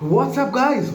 WhatsApp guys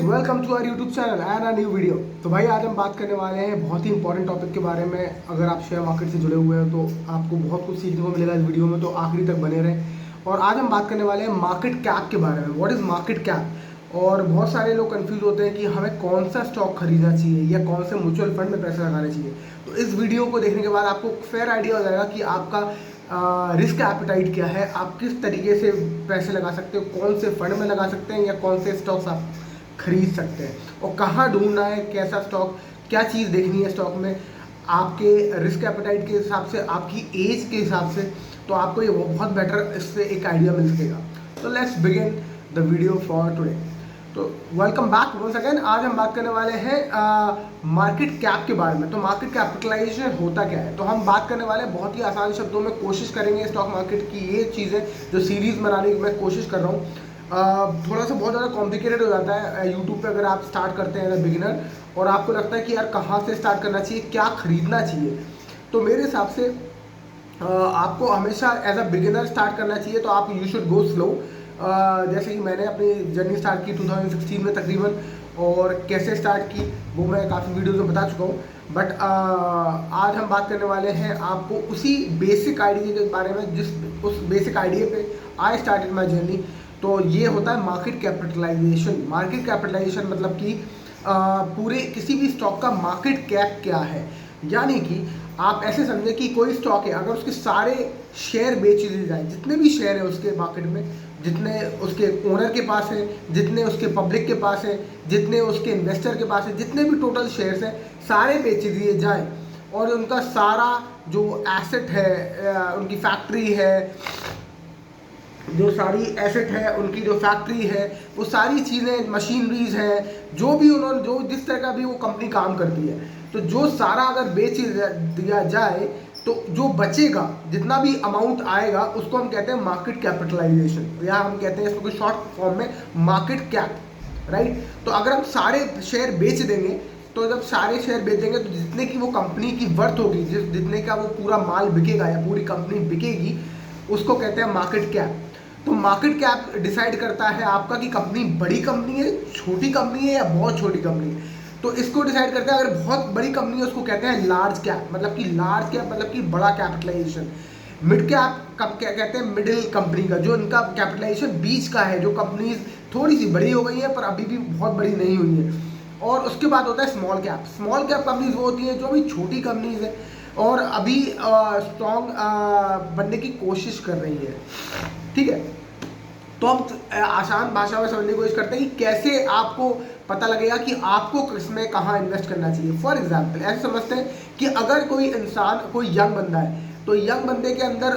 welcome to our YouTube channel and a new video. तो भाई आज हम बात करने वाले हैं बहुत ही इंपॉर्टेंट टॉपिक के बारे में। अगर आप शेयर मार्केट से जुड़े हुए हैं तो आपको बहुत कुछ सीखने को मिलेगा इस वीडियो में, तो आखिरी तक बने रहें। और आज हम बात करने वाले हैं मार्केट कैप के बारे में। What is market cap. और बहुत सारे लोग कंफ्यूज होते हैं कि हमें कौन सा स्टॉक खरीदना चाहिए या कौन से म्यूचुअल फंड में पैसे लगाने चाहिए। तो इस वीडियो को देखने के बाद आपको फेयर आइडिया हो जाएगा कि आपका रिस्क एपेटाइट क्या है, आप किस तरीके से पैसे लगा सकते हो, कौन से फंड में लगा सकते हैं या कौन से स्टॉक्स आप खरीद सकते हैं, और कहाँ ढूंढना है कैसा स्टॉक, क्या चीज़ देखनी है स्टॉक में आपके रिस्क एपेटाइट के हिसाब से, आपकी एज के हिसाब से। तो आपको ये बहुत बेटर इससे एक आइडिया मिल सकेगा। तो let's begin the video for today. तो वेलकम बैक वंस अगेन। आज हम बात करने वाले हैं मार्केट कैप के बारे में। तो मार्केट कैपिटलाइजेशन होता क्या है, तो हम बात करने वाले हैं बहुत ही आसान शब्दों में। कोशिश करेंगे स्टॉक मार्केट की ये चीज़ें जो सीरीज़ बनाने की मैं कोशिश कर रहा हूँ। थोड़ा सा बहुत ज़्यादा कॉम्प्लिकेटेड हो जाता है यूट्यूब पे अगर आप स्टार्ट करते हैं एज अ बिगिनर, और आपको लगता है कि यार कहाँ से स्टार्ट करना चाहिए, क्या खरीदना चाहिए। तो मेरे हिसाब से आपको हमेशा एज अ बिगिनर स्टार्ट करना चाहिए। तो आप यू शुड गो स्लो। जैसे कि मैंने अपनी जर्नी स्टार्ट की 2016 में तकरीबन, और कैसे स्टार्ट की वो मैं काफ़ी वीडियोज़ में बता चुका हूँ। बट आज हम बात करने वाले हैं आपको उसी बेसिक आइडिया के बारे में जिस उस बेसिक आइडिया पे आई स्टार्टेड माई जर्नी। तो ये होता है मार्केट कैपिटलाइजेशन। मार्केट कैपिटलाइजेशन मतलब कि पूरे किसी भी स्टॉक का मार्केट कैप क्या है। यानी कि आप ऐसे समझे कि कोई स्टॉक है, अगर उसके सारे शेयर बेच दिए जाए, जितने भी शेयर है उसके मार्केट में, जितने उसके ओनर के पास है, जितने उसके पब्लिक के पास है, जितने उसके इन्वेस्टर के पास है, जितने भी टोटल शेयर्स हैं सारे बेच दिए जाएं, और उनका सारा जो एसेट है, उनकी फैक्ट्री है, जो सारी एसेट है, उनकी जो फैक्ट्री है, वो सारी चीज़ें, मशीनरीज हैं, जो भी उन्होंने जो जिस तरह का भी वो कंपनी काम करती है, तो जो सारा अगर बेच दिया जाए तो जो बचेगा, जितना भी अमाउंट आएगा, उसको हम कहते हैं मार्केट कैपिटलाइजेशन, या हम कहते हैं इसको शॉर्ट फॉर्म में मार्केट कैप, राइट। तो अगर हम सारे शेयर बेच देंगे, तो जब सारे शेयर बेच देंगे तो जितने की वो कंपनी की वर्थ होगी, जितने का वो पूरा माल बिकेगा या पूरी कंपनी बिकेगी, उसको कहते हैं मार्केट कैप। तो मार्केट कैप डिसाइड करता है आपका कि कंपनी बड़ी कंपनी है, छोटी कंपनी है, या बहुत छोटी कंपनी है। तो इसको डिसाइड करते हैं, अगर बहुत बड़ी कंपनी है उसको कहते हैं लार्ज कैप, मतलब कि लार्ज कैप मतलब कि बड़ा कैपिटलाइजेशन। मिड कैप कब क्या कहते हैं, मिडिल कंपनी का, जो इनका कैपिटलाइजेशन बीच का है, जो कंपनीज थोड़ी सी बड़ी हो गई है पर अभी भी बहुत बड़ी नहीं हुई है। और उसके बाद होता है small cap. Small cap companies वो होती हैं जो भी छोटी कंपनीज है और अभी स्ट्रॉन्ग बनने की कोशिश कर रही है, ठीक है। तो हम आसान भाषा में समझने की कोशिश करते हैं कि कैसे आपको पता लगेगा कि आपको किसमें कहाँ इन्वेस्ट करना चाहिए। फॉर एग्जाम्पल ऐसे समझते हैं कि अगर कोई इंसान, कोई यंग बंदा है, तो यंग बंदे के अंदर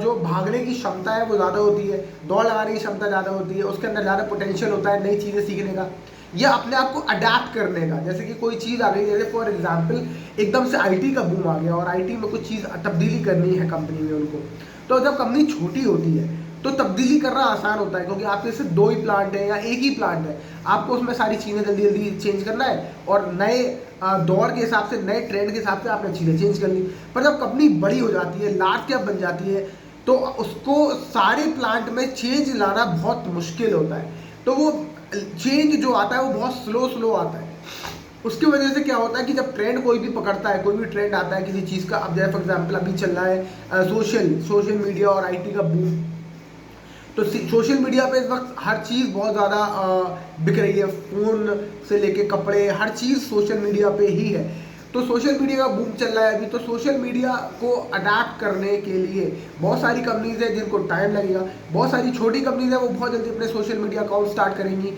जो भागने की क्षमता है वो ज़्यादा होती है, दौड़ लगाने की क्षमता ज़्यादा होती है, उसके अंदर ज़्यादा पोटेंशियल होता है नई चीज़ें सीखने का या अपने आप को अडेप्ट करने का। जैसे कि कोई चीज़ आ गई, जैसे फॉर एग्जाम्पल एकदम से आईटी का बूम आ गया और आईटी में कुछ चीज़ तब्दीली करनी है कंपनी में उनको। तो जब कंपनी छोटी होती है तो तब्दीली करना आसान होता है, क्योंकि आपके सिर्फ दो ही प्लांट है या एक ही प्लांट है, आपको उसमें सारी चीज़ें जल्दी जल्दी चेंज करना है और नए दौर के हिसाब से, नए ट्रेंड के हिसाब से आपने चीज़ें चेंज कर ली। पर जब कंपनी बड़ी हो जाती है, लार्ज कैप बन जाती है, तो उसको सारे प्लांट में चेंज लाना बहुत मुश्किल होता है। तो वो चेंज जो आता है वो बहुत स्लो स्लो आता है। उसकी वजह से क्या होता है कि जब ट्रेंड कोई भी पकड़ता है, कोई भी ट्रेंड आता है किसी चीज़ का, अब जैसे फॉर एग्जाम्पल अभी चल रहा है सोशल मीडिया और आईटी का बूम। तो सोशल मीडिया पे इस वक्त हर चीज़ बहुत ज़्यादा बिक रही है, फ़ोन से लेके कपड़े, हर चीज़ सोशल मीडिया पे ही है। तो सोशल मीडिया का बूम चल रहा है अभी, तो सोशल मीडिया को अडाप्ट करने के लिए बहुत सारी कंपनीज है जिनको टाइम लगेगा। बहुत सारी छोटी कंपनीज है वो बहुत जल्दी अपने सोशल मीडिया अकाउंट स्टार्ट करेंगी,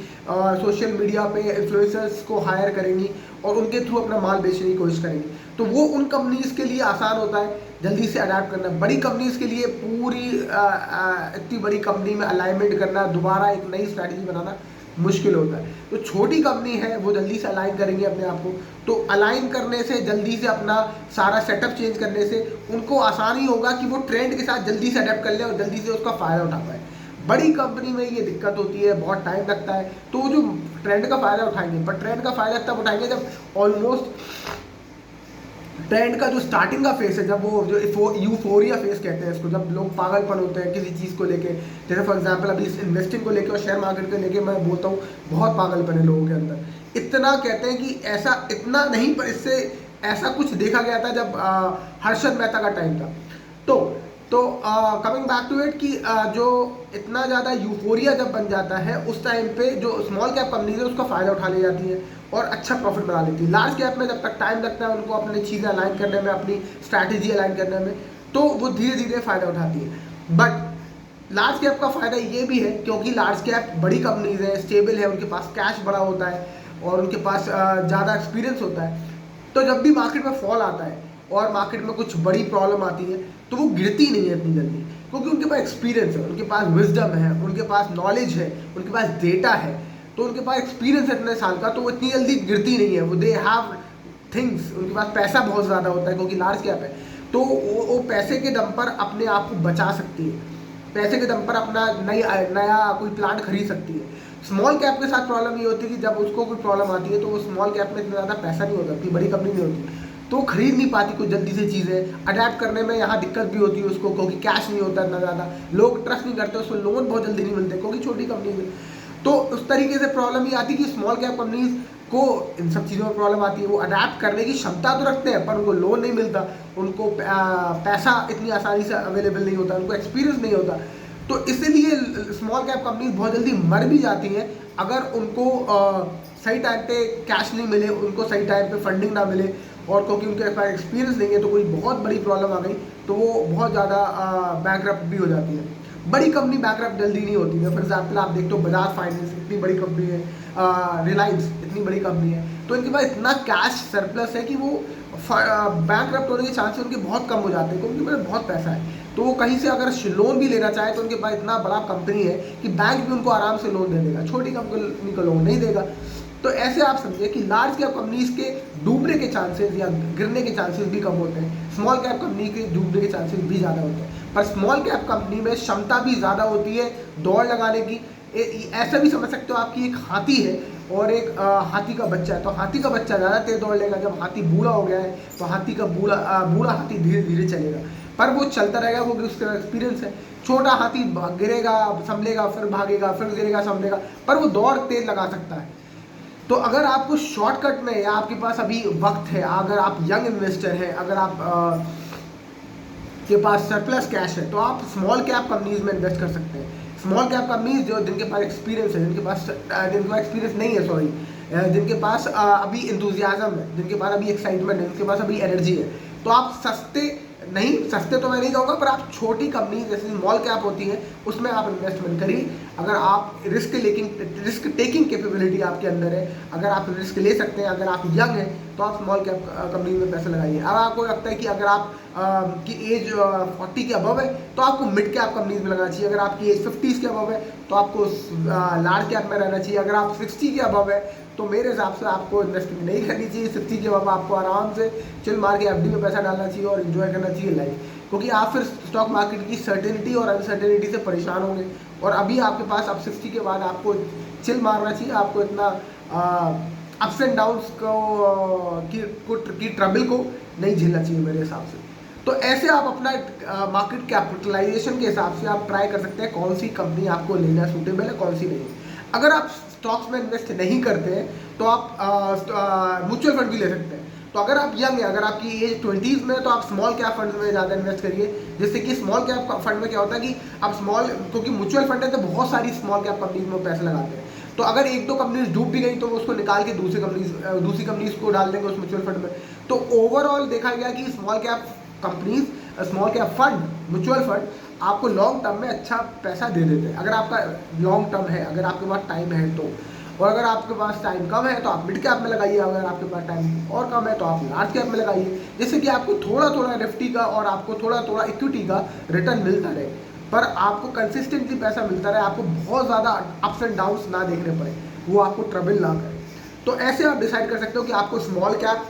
सोशल मीडिया पे इन्फ्लुएंसर्स को हायर करेंगी और उनके थ्रू अपना माल बेचने की कोशिश करेंगी। तो वो उन कंपनीज के लिए आसान होता है जल्दी से अडाप्ट करना। बड़ी कंपनीज के लिए पूरी इतनी बड़ी कंपनी में अलाइनमेंट करना, दोबारा एक नई स्ट्रैटेजी बनाना मुश्किल होता है। तो छोटी कंपनी है वो जल्दी से अलाइन करेंगे अपने आप को। तो अलाइन करने से, जल्दी से अपना सारा सेटअप चेंज करने से उनको आसानी होगा कि वो ट्रेंड के साथ जल्दी से अडेप्ट कर ले और जल्दी से उसका फ़ायदा उठा पाए। बड़ी कंपनी में ये दिक्कत होती है, बहुत टाइम लगता है। तो वो जो ट्रेंड का फ़ायदा उठाएंगे, पर ट्रेंड का फ़ायदा तब उठाएंगे जब ऑलमोस्ट ट्रेंड का जो स्टार्टिंग का फेस है, जब वो जो यूफोरिया फेस कहते हैं इसको, जब लोग पागलपन होते हैं किसी चीज़ को लेके, जैसे फॉर एग्जांपल अभी इस इन्वेस्टिंग को लेके और शेयर मार्केट को लेके मैं बोलता हूँ बहुत पागलपन है लोगों के अंदर। इतना कहते हैं कि ऐसा इतना नहीं, पर इससे ऐसा कुछ देखा गया था जब हर्षद मेहता का टाइम था। तो कमिंग बैक टू इट कि जो इतना ज़्यादा यूफोरिया जब बन जाता है उस टाइम पे जो स्मॉल कैप कंपनीज है उसका फ़ायदा उठा ली जाती है और अच्छा प्रॉफिट बना लेती है। लार्ज कैप में जब तक टाइम लगता है उनको अपनी चीज़ें अलाइन करने में, अपनी स्ट्रैटेजी अलाइन करने में, तो वो धीरे धीरे फ़ायदा उठाती है। बट लार्ज कैप का फ़ायदा ये भी है क्योंकि लार्ज कैप बड़ी कंपनीज है, स्टेबल है, उनके पास कैश बड़ा होता है और उनके पास ज़्यादा एक्सपीरियंस होता है। तो जब भी मार्केट में फॉल आता है और मार्केट में कुछ बड़ी प्रॉब्लम आती है तो वो गिरती नहीं है इतनी जल्दी, क्योंकि उनके पास एक्सपीरियंस है, उनके पास विजडम है, उनके पास नॉलेज है, उनके पास डेटा है, तो उनके पास एक्सपीरियंस है इतने साल का, तो वो इतनी जल्दी गिरती नहीं है। वो दे हैव थिंग्स, उनके पास पैसा बहुत ज़्यादा होता है क्योंकि लार्ज कैप है, तो वो पैसे के दम पर अपने आप को बचा सकती है, पैसे के दम पर अपना नया कोई प्लांट खरीद सकती है। स्मॉल कैप के साथ प्रॉब्लम ये होती है कि जब उसको कोई प्रॉब्लम आती है तो वो स्मॉल कैप में इतना ज़्यादा पैसा नहीं होता, इतनी बड़ी कंपनी नहीं होती, तो खरीद नहीं पाती कुछ जल्दी से चीज़ें, अडेप्ट करने में यहाँ दिक्कत भी होती है उसको, क्योंकि कैश नहीं होता इतना ज़्यादा, लोग ट्रस्ट नहीं करते, उसको लोन बहुत जल्दी नहीं मिलते क्योंकि छोटी कंपनी है। तो उस तरीके से प्रॉब्लम ये आती है कि स्मॉल कैप कंपनीज को इन सब चीज़ों में प्रॉब्लम आती है। वो अडेप्ट करने की क्षमता तो रखते हैं पर उनको लोन नहीं मिलता, उनको पैसा इतनी आसानी से अवेलेबल नहीं होता, उनको एक्सपीरियंस नहीं होता। तो इसीलिए स्मॉल कैप कंपनीज बहुत जल्दी मर भी जाती हैं अगर उनको सही टाइम पे कैश नहीं मिले, उनको सही टाइम पे फंडिंग ना मिले, और क्योंकि उनके पास एक्सपीरियंस नहीं है तो कोई बहुत बड़ी प्रॉब्लम आ गई तो वो बहुत ज़्यादा बैंकरप्ट भी हो जाती है। बड़ी कंपनी बैंकरप्ट जल्दी नहीं होती है। फॉर एग्जाम्पल आप देखते हो बजाज फाइनेंस इतनी बड़ी कंपनी है, रिलायंस इतनी बड़ी कंपनी है, तो इनके पास इतना कैश सरप्लस है कि वो बैंकरप्ट होने के चांसेस उनके बहुत कम हो जाते हैं क्योंकि उनके पास बहुत पैसा है। तो वो कहीं से अगर लोन भी लेना चाहे तो उनके पास इतना बड़ा कंपनी है कि बैंक भी उनको आराम से लोन दे देगा, छोटी कंपनी को लोन नहीं देगा। तो ऐसे आप समझिए कि लार्ज कैप कंपनीज के डूबने के चांसेस या गिरने के चांसेस भी कम होते हैं, स्मॉल कैप कंपनी के डूबने के चांसेस भी ज़्यादा होते हैं। पर स्मॉल कैप कंपनी में क्षमता भी ज़्यादा होती है दौड़ लगाने की। ऐसा भी समझ सकते हो आपकी एक हाथी है और एक हाथी का बच्चा है, तो हाथी का बच्चा ज़्यादा तेज दौड़ लेगा, जब हाथी बूढ़ा हो गया है तो हाथी का बूढ़ा हाथी धीरे धीरे चलेगा, पर वो चलता रहेगा क्योंकि उसका एक्सपीरियंस है। छोटा हाथी गिरेगा, संभलेगा, फिर भागेगा, फिर गिरेगा, संभलेगा, पर वो दौड़ तेज लगा सकता है। तो अगर आपको शॉर्टकट में, या आपके पास अभी वक्त है, अगर आप यंग इन्वेस्टर हैं, अगर आप के पास सरप्लस कैश है, तो आप स्मॉल कैप कंपनीज में इन्वेस्ट कर सकते हैं। स्मॉल कैप कंपनीज जो जिनके पास एक्सपीरियंस है, जिनके पास एक्सपीरियंस नहीं है, सॉरी, जिनके पास अभी इंथुजियाज्म है, जिनके पास अभी एक्साइटमेंट है, जिनके पास अभी एनर्जी है, तो आप सस्ते तो मैं नहीं कहूँगा, पर आप छोटी कंपनी जैसे स्मॉल कैप होती हैं उसमें आप इन्वेस्टमेंट करिए। अगर आप रिस्क टेकिंग कैपेबिलिटी आपके अंदर है, अगर आप रिस्क ले सकते हैं, अगर आप यंग हैं, तो आप स्मॉल कैप कंपनी में पैसे लगाइए। अब आपको लगता है कि अगर आप की एज 40 के अबव है तो आपको मिड कैप कंपनीज में लगाना चाहिए, अगर आपकी एज 50s के अबव है तो आपको लार्ज कैप में रहना चाहिए, अगर आप 60 के अबव है तो मेरे हिसाब से आपको इन्वेस्टमेंट नहीं करनी चाहिए। 60 के अबव आपको आराम से चिल मार के एफडी में पैसा डालना चाहिए और इन्जॉय करना चाहिए लाइफ, क्योंकि आप फिर स्टॉक मार्केट की सर्टेनिटी और अनसर्टेनिटी से परेशान होंगे। और अभी आपके पास अब 60 के बाद आपको चिल मारना चाहिए, आपको इतना अप्स एंड डाउन्स की ट्रबल को नहीं झेलना चाहिए मेरे हिसाब से। तो ऐसे आप अपना मार्केट कैपिटलाइजेशन के हिसाब से आप ट्राई कर सकते हैं कौन सी कंपनी आपको लेना सूटेबल है, कौन सी नहीं। अगर आप स्टॉक्स में इन्वेस्ट नहीं करते हैं तो आप म्यूचुअल फंड भी ले सकते हैं। तो अगर आप यंग है, अगर आपकी एज 20s में है, तो आप स्मॉल कैप फंड में ज़्यादा इन्वेस्ट करिए। जिससे कि स्मॉल कैप फंड में क्या होता है कि आप क्योंकि म्यूचुअल फंड है तो बहुत सारी स्मॉल कैप कंपनीज में पैसे लगाते हैं, तो अगर एक दो कंपनीज डूब भी गई तो वो उसको निकाल के दूसरी कंपनीज को डाल देंगे उस म्यूचुअल फंड में। तो ओवरऑल देखा गया कि small cap companies, small cap fund, mutual fund आपको लॉन्ग टर्म में अच्छा पैसा दे देते हैं, अगर आपका लॉन्ग टर्म है, अगर आपके पास टाइम है तो। और अगर आपके पास टाइम कम है तो आप मिड कैप में लगाइए, अगर आपके पास टाइम और कम है तो आप लार्ज कैप में लगाइए, जिससे कि आपको थोड़ा थोड़ा निफ्टी का और आपको थोड़ा थोड़ा इक्विटी का रिटर्न मिलता रहे, पर आपको कंसिस्टेंटली पैसा मिलता रहे, आपको बहुत ज़्यादा अप्स एंड डाउन्स ना देखने पड़े, वो आपको ट्रबल ना करे। तो ऐसे आप डिसाइड कर सकते हो कि आपको स्मॉल कैप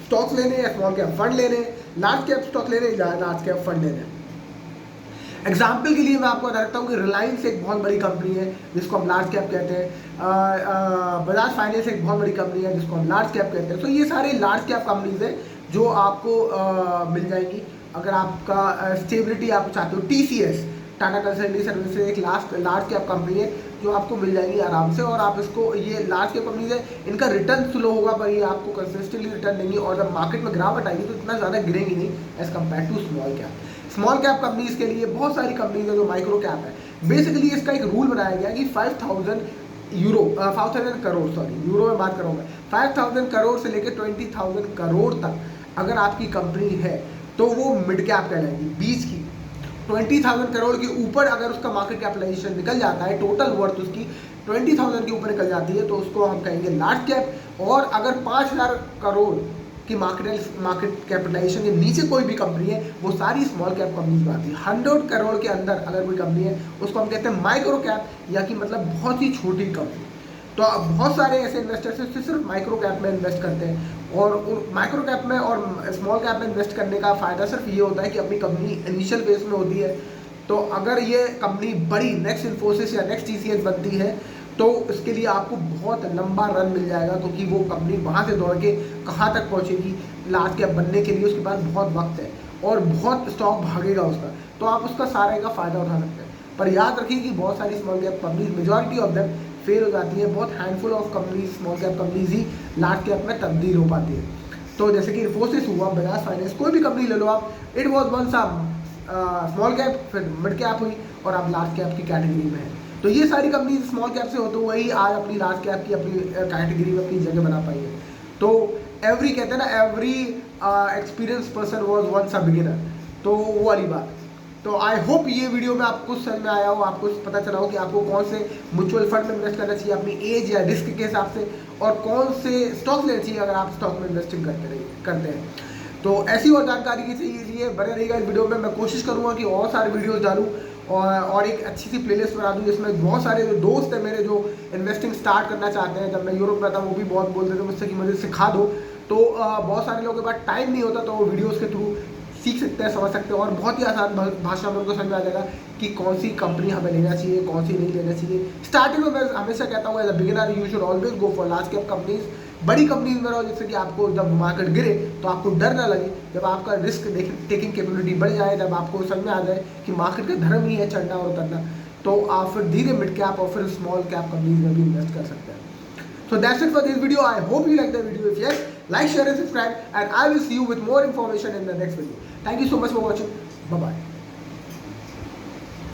स्टॉक्स लेने या स्मॉल कैप फंड लेने, लार्ज कैप स्टॉक लेने या लार्ज कैप फंड लेने। एग्जाम्पल के लिए मैं आपको बता सकता हूँ कि रिलायंस एक बहुत बड़ी कंपनी है जिसको हम लार्ज कैप कहते हैं, बजाज फाइनेंस एक बहुत बड़ी कंपनी है जिसको हम लार्ज कैप कहते हैं। तो ये सारे लार्ज कैप कंपनीज हैं जो आपको मिल जाएंगी अगर आपका स्टेबिलिटी आप चाहते हो। TCS, टाटा कंसल्टेंसी सर्विसेज, एक लार्ज कैप कंपनी है जो आपको मिल जाएगी आराम से, और आप इसको, ये लार्ज कैप कंपनीज है, इनका रिटर्न स्लो होगा पर ये आपको कंसिस्टेंटली रिटर्न देंगी, और जब मार्केट में गिरावट आएगी तो इतना ज़्यादा गिरेंगी नहीं as compared to small cap. Small cap companies के लिए बहुत सारी कंपनीज है जो माइक्रो कैप है। बेसिकली इसका एक रूल बनाया गया कि 5,000 करोड़, सॉरी यूरो में बात करूँ मैं, 5,000 करोड़ से लेकर 20,000 करोड़ तक अगर आपकी कंपनी है तो वो मिड कैप कहलाएगी। बीच की 20,000 करोड़ के ऊपर अगर उसका मार्केट कैपिटलाइजेशन निकल जाता है, टोटल वर्थ उसकी 20,000 के ऊपर निकल जाती है, तो उसको हम कहेंगे लार्ज कैप। और अगर 5,000 करोड़ की मार्केट कैपिटलाइजेशन के नीचे कोई भी कंपनी है, वो सारी स्मॉल कैप कंपनीज में आती है। 100 करोड़ के अंदर अगर कोई कंपनी है उसको हम कहते हैं माइक्रो कैप, या कि मतलब बहुत ही छोटी कंपनी। तो अब बहुत सारे ऐसे इन्वेस्टर्स हैं जो सिर्फ माइक्रो कैप में इन्वेस्ट करते हैं, और माइक्रो कैप में और स्मॉल कैप में इन्वेस्ट करने का फ़ायदा सिर्फ ये होता है कि अपनी कंपनी इनिशियल फेज में होती है, तो अगर ये कंपनी बड़ी नेक्स्ट इन्फोसिस या नेक्स्ट TCS बनती है तो इसके लिए आपको बहुत लंबा रन मिल जाएगा, क्योंकि वो कंपनी वहाँ से दौड़ के कहाँ तक पहुँचेगी लार्ज कैप बनने के लिए, उसके पास बहुत वक्त है और बहुत स्टॉक भागेगा उसका, तो आप उसका सारे का फ़ायदा उठा सकते हैं। पर याद रखिए कि बहुत सारी small cap companies, majority of them fail हो जाती है। बहुत handful of companies, small cap companies he large cap में तब्दील हो पाती है। तो जैसे कि इन्फोसिस हुआ, बजाज फाइनेंस, कोई भी कंपनी ले लो आप, it was once small cap, फिर मिड कैप हुई और अब लार्ज कैप की कैटेगरी में है। तो ये सारी कंपनी स्मॉल कैप से होते हुए ही आज अपनी लार्ज कैप की अपनी कैटेगरी में अपनी जगह बना पाई है। तो एवरी, कहते हैं ना, every experience person was once a beginner, तो वो वाली बात। तो आई होप ये वीडियो में आपको समझ में आया हो, आपको पता चला हो कि आपको कौन से म्यूचुअल फंड में इन्वेस्ट करना चाहिए अपनी एज या रिस्क के हिसाब से, और कौन से स्टॉक लेना चाहिए अगर आप स्टॉक में इन्वेस्टिंग करते हैं। तो ऐसी और जानकारी के लिए बने रहिएगा इस वीडियो में। मैं कोशिश करूँगा कि और सारे वीडियोज़ डालूँ और एक अच्छी सी प्लेलिस्ट बना दूँ जिसमें बहुत सारे जो दोस्त हैं मेरे जो इन्वेस्टिंग स्टार्ट करना चाहते हैं। जब मैं यूरोप में था वो भी बहुत बोलते थे मुझसे कि मुझे सिखा दो, तो बहुत सारे लोगों के पास टाइम नहीं होता, तो वो वीडियोज़ के थ्रू सीख सकते हैं, समझ सकते हैं, और बहुत ही आसान भाषा में उनको समझ में आ जाएगा कि कौन सी कंपनी हमें लेना चाहिए, कौन सी नहीं लेना चाहिए। स्टार्टिंग में मैं हमेशा कहता हूँ as a beginner you should always go for large cap companies, बड़ी कंपनीज में रहो, जिससे कि आपको जब मार्केट गिरे तो आपको डर ना लगे, जब आपका रिस्क टेकिंग कैपेबिलिटी बढ़ जाए, जब आपको समझ में आ जाए कि मार्केट का धर्म ही है चढ़ना और उतरना, तो आप फिर धीरे मिड कैप और फिर स्मॉल कैप कंपनीज में भी इन्वेस्ट कर सकते हैं। So that's it for this video. I hope you like the video. If yes, like, share and subscribe, and I will see you with more information in the next video. Thank you so much for watching. Bye bye.